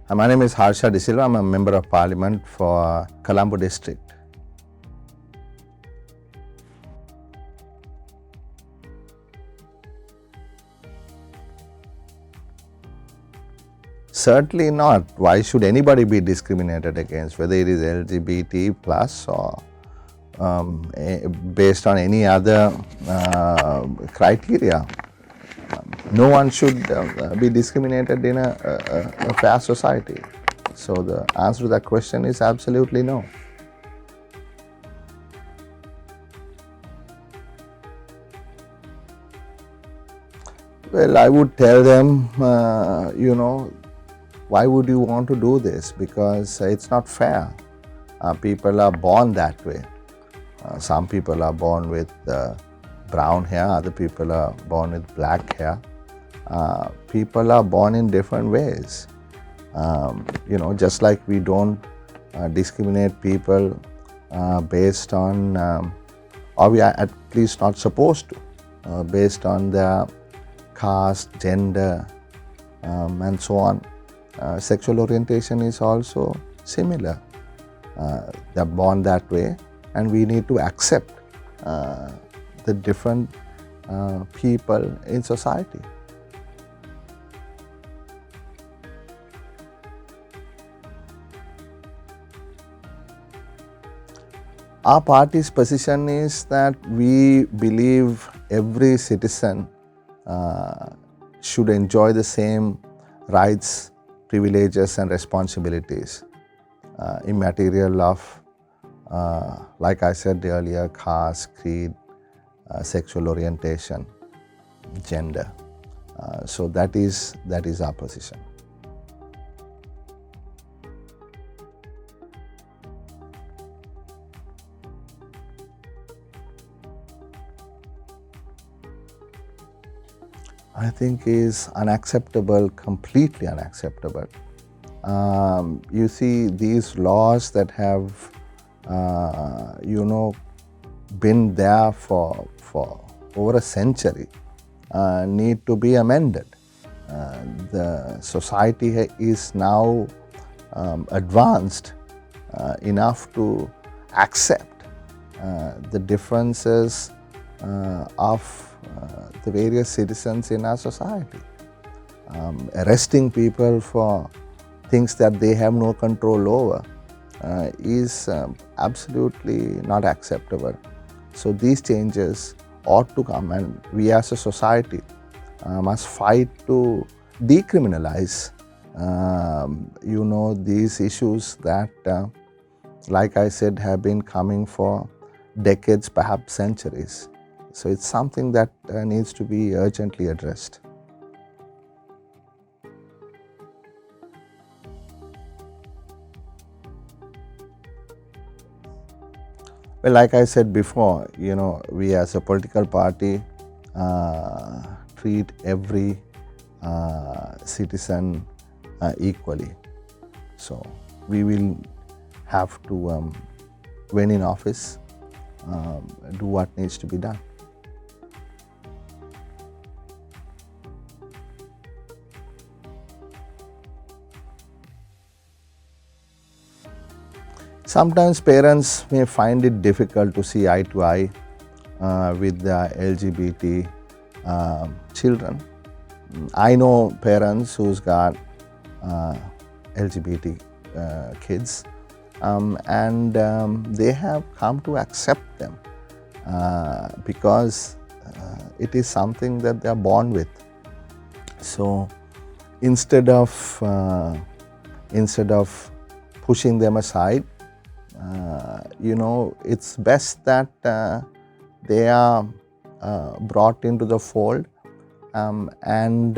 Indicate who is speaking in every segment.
Speaker 1: My name is Harsha de Silva. I'm a Member of Parliament for Colombo District. Certainly not. Why should anybody be discriminated against, whether it is LGBT plus or based on any other criteria? No one should be discriminated in a fair society. So the answer to that question is absolutely no. Well, I would tell them, why would you want to do this? Because it's not fair. People are born that way. Some people are born with brown hair, other people are born with black hair. People are born in different ways. Just like we don't discriminate people based on, or we are at least not supposed to, based on their caste, gender, and so on. Sexual orientation is also similar. They're born that way, and we need to accept the different people in society. Our party's position is that we believe every citizen should enjoy the same rights, privileges, and responsibilities immaterial of, like I said earlier, caste, creed, sexual orientation, gender. So that is our position. I think is unacceptable, completely unacceptable. You see, these laws that have, been there for over a century need to be amended. The society is now advanced enough to accept the differences of the various citizens in our society. Arresting people for things that they have no control over is absolutely not acceptable. So these changes ought to come, and we as a society must fight to decriminalize these issues that, like I said, have been coming for decades, perhaps centuries. So it's something that needs to be urgently addressed. Well, like I said before, we as a political party treat every citizen equally. So we will have to, when in office, do what needs to be done. Sometimes parents may find it difficult to see eye to eye with the LGBT children. I know parents who's got LGBT kids, and they have come to accept them because it is something that they are born with. So instead of pushing them aside, it's best that they are brought into the fold and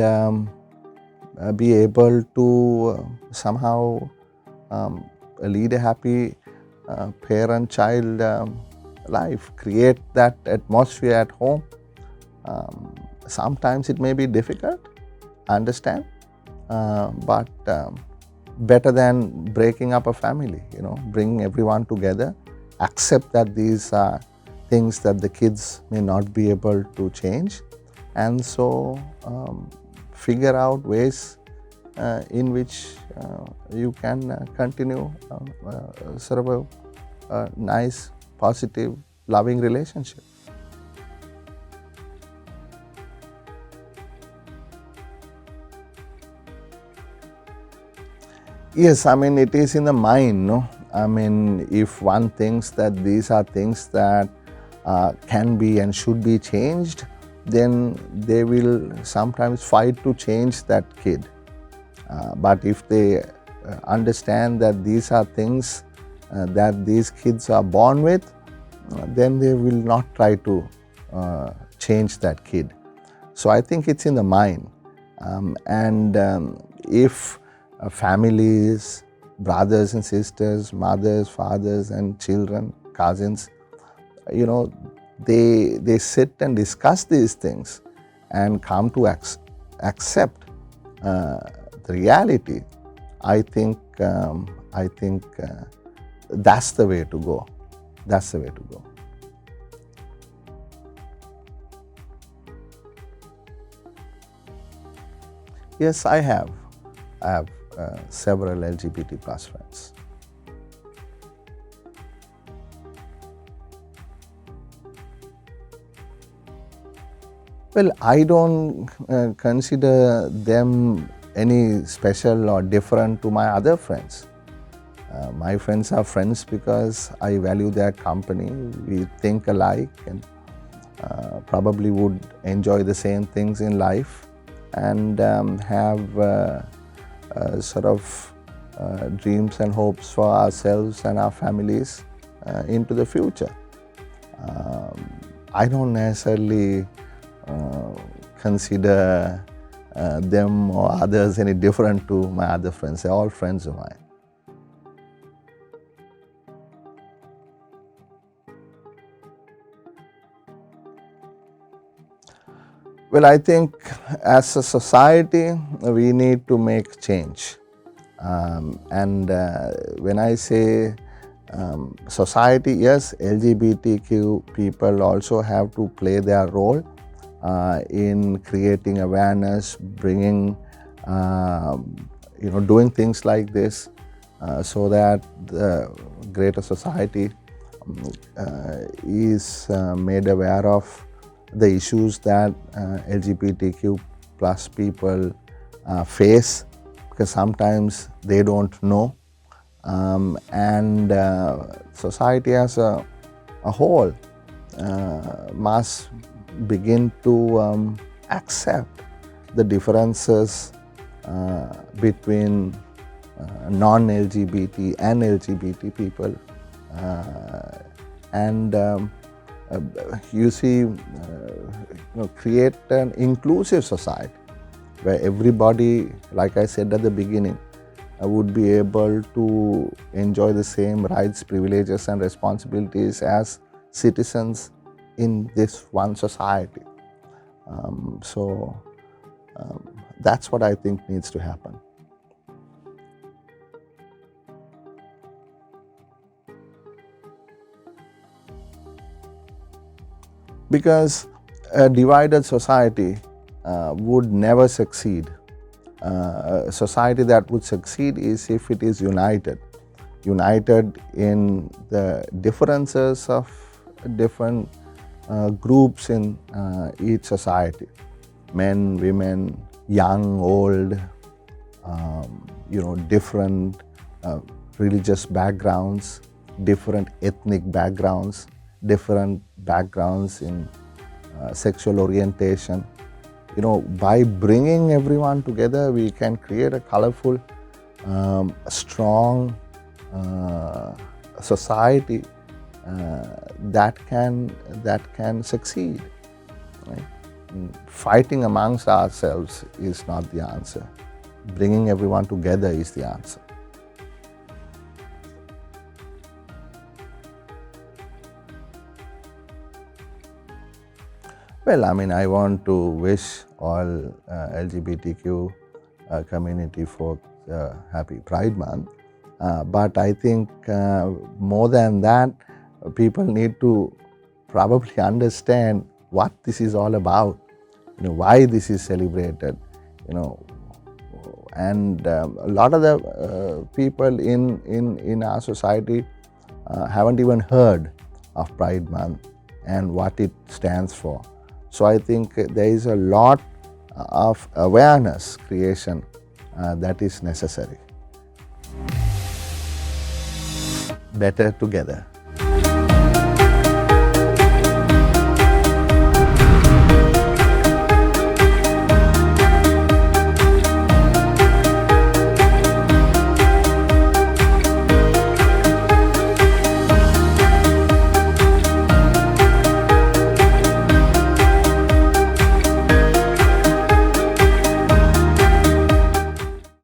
Speaker 1: be able to somehow lead a happy parent-child life, create that atmosphere at home. Sometimes it may be difficult, I understand, but better than breaking up a family. Bring everyone together, accept that these are things that the kids may not be able to change, and so figure out ways in which you can continue sort of a nice, positive, loving relationship. Yes, I mean, it is in the mind, no? I mean, if one thinks that these are things that can be and should be changed, then they will sometimes fight to change that kid. But if they understand that these are things that these kids are born with, then they will not try to change that kid. So I think it's in the mind. If families, brothers and sisters, mothers, fathers and children, cousins, they sit and discuss these things and come to accept the reality, I think that's the way to go. That's the way to go. Yes, I have several LGBT plus friends. Well, I don't consider them any special or different to my other friends. My friends are friends because I value their company. We think alike and probably would enjoy the same things in life and have sort of dreams and hopes for ourselves and our families into the future. I don't necessarily consider them or others any different to my other friends. They're all friends of mine. Well, I think as a society, we need to make change. When I say society, yes, LGBTQ people also have to play their role in creating awareness, bringing, doing things like this so that the greater society is made aware of the issues that LGBTQ plus people face, because sometimes they don't know, and society as a whole must begin to accept the differences between non-LGBT and LGBT people, create an inclusive society where everybody, like I said at the beginning, would be able to enjoy the same rights, privileges and responsibilities as citizens in this one society. That's what I think needs to happen. Because a divided society would never succeed. A society that would succeed is if it is united in the differences of different groups in each society, men, women, young, old, different religious backgrounds, different ethnic backgrounds, different backgrounds in sexual orientation. By bringing everyone together, we can create a colorful, strong society that can succeed. Right? Fighting amongst ourselves is not the answer. Bringing everyone together is the answer. Well, I want to wish all LGBTQ community folk happy Pride Month. But I think more than that, people need to probably understand what this is all about, why this is celebrated, and a lot of the people in our society haven't even heard of Pride Month and what it stands for. So I think there is a lot of awareness creation that is necessary. Better together.